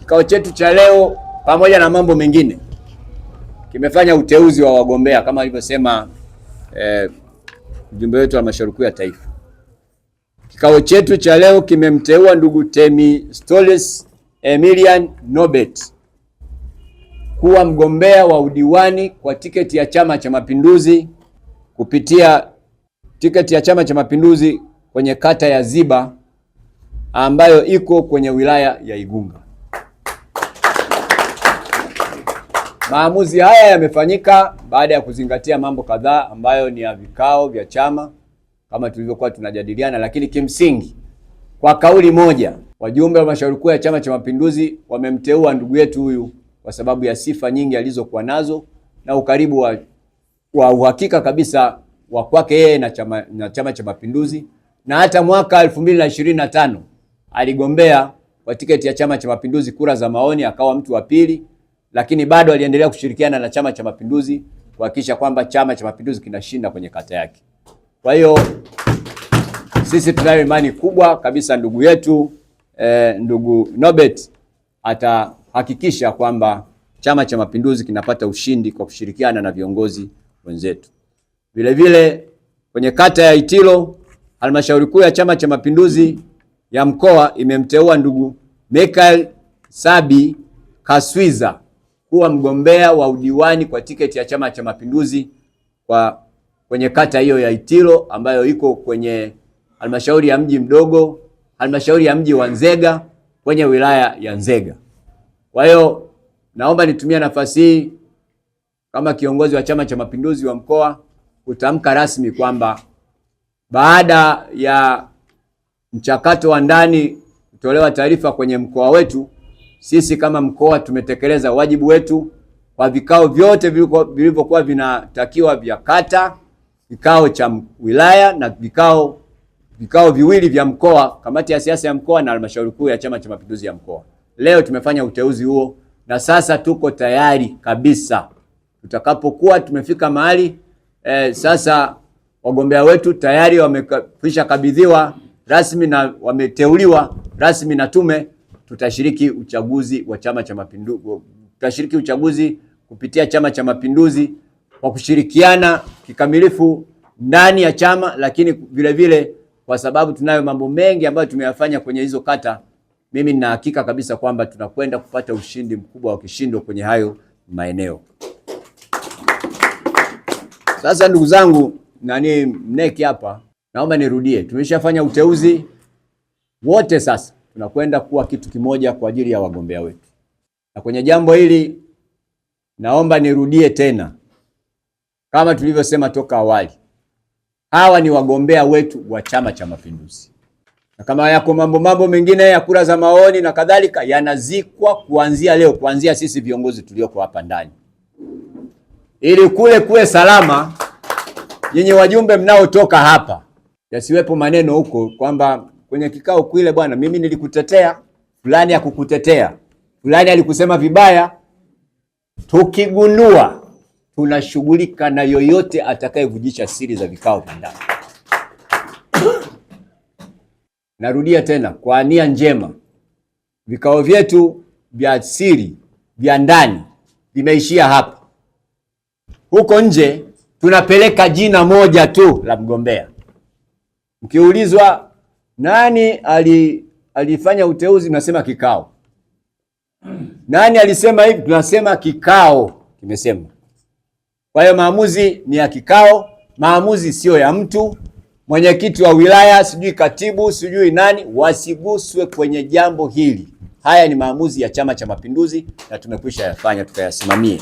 Kikao chetu cha leo pamoja na mambo mengine kimefanya uteuzi wa wagombea kama alivyosema mjumbe wetu wa halmashauri kuu ya taifa. Kikao chetu cha leo kimemteua ndugu Themistocles Emilian Nobet kuwa mgombea wa udiwani kwa tiketi ya Chama cha Mapinduzi kupitia tiketi ya Chama cha Mapinduzi kwenye kata ya Ziba ambayo iko kwenye wilaya ya Igunga. Maamuzi haya yamefanyika baada ya kuzingatia mambo kadhaa ambayo ni ya vikao vya chama kama tulivyokuwa tunajadiliana, lakini kimsingi kwa kauli moja wajumbe wa halmashauri kuu ya Chama cha Mapinduzi wamemteua ndugu yetu huyu kwa sababu ya sifa nyingi alizokuwa nazo na ukaribu wa uhakika kabisa wa kwake yeye na Chama cha Mapinduzi, na hata mwaka 2025 aligombea kwa tiketi ya Chama cha Mapinduzi kura za maoni akawa mtu wa pili, lakini bado aliendelea kushirikiana na Chama cha Mapinduzi kuhakikisha kwamba Chama cha Mapinduzi kinashinda kwenye kata yake. Kwa hiyo sisi tunayo imani kubwa kabisa ndugu yetu ndugu Nobet atahakikisha kwamba Chama cha Mapinduzi kinapata ushindi kwa kushirikiana na viongozi wenzetu. Vile vile kwenye kata ya Itilo, halmashauri kuu ya Chama cha Mapinduzi ya mkoa imemteua ndugu Michael Sabi Kaswiza kuwa mgombea wa udiwani kwa tiketi ya Chama cha Mapinduzi kwenye kata hiyo ya Itilo ambayo iko kwenye halmashauri ya mji mdogo, halmashauri ya mji wa Nzega kwenye wilaya ya Nzega. Kwa hiyo naomba nitumie nafasi hii kama kiongozi wa Chama cha Mapinduzi wa mkoa kutamka rasmi kwamba baada ya mchakato wa ndani kutolewa taarifa kwenye mkoa wetu, sisi kama mkoa tumetekeleza wajibu wetu kwa vikao vyote vilivyokuwa vinatakiwa vya kata, vikao cha wilaya na vikao viwili vya mkoa, kamati ya siasa ya mkoa na halmashauri kuu ya Chama cha Mapinduzi ya mkoa. Leo tumefanya uteuzi huo na sasa tuko tayari kabisa. Tutakapokuwa tumefika mahali sasa wagombea wetu tayari wamekwisha kabidhiwa rasmi na wameteuliwa rasmi na tume, tutashiriki uchaguzi wa Chama cha Mapinduzi. Tutashiriki uchaguzi kupitia Chama cha Mapinduzi kwa kushirikiana kikamilifu ndani ya chama, lakini vile vile kwa sababu tunayo mambo mengi ambayo tumeyafanya kwenye hizo kata, mimi nina hakika kabisa kwamba tunakwenda kupata ushindi mkubwa wa kishindo kwenye hayo maeneo. Sasa ndugu zangu, mneki hapa, naomba nirudie, tumeshafanya uteuzi wote, sasa tunakwenda kuwa kitu kimoja kwa ajili ya wagombea wetu. Na kwenye jambo hili naomba nirudie tena kama tulivyosema toka awali, hawa ni wagombea wetu wa Chama cha Mapinduzi. Na kama yako mambo mengine ya kura za maoni na kadhalika, yanazikwa kuanzia leo, kuanzia sisi viongozi tulioko hapa ndani, ili kule kuwe salama. Nyinyi wajumbe mnaotoka hapa, yasiwepo maneno huko kwamba kwenye kikao kile bwana mimi nilikutetea, fulani hakukutetea, fulani alikusema vibaya. Tukigundua tunashughulika na yoyote atakayevujisha siri za vikao vya ndani. Narudia tena kwa nia njema, vikao vyetu vya siri vya ndani vimeishia hapa. Huko nje tunapeleka jina moja tu la mgombea. Mkiulizwa nani alifanya uteuzi, tunasema kikao. Nani alisema hivi, tunasema kikao kimesema. Kwa hiyo maamuzi ni ya kikao, maamuzi sio ya mtu. Mwenyekiti wa wilaya, sijui katibu, sijui nani, wasiguswe kwenye jambo hili. Haya ni maamuzi ya Chama cha Mapinduzi na tumekwisha yafanya, tukayasimamie.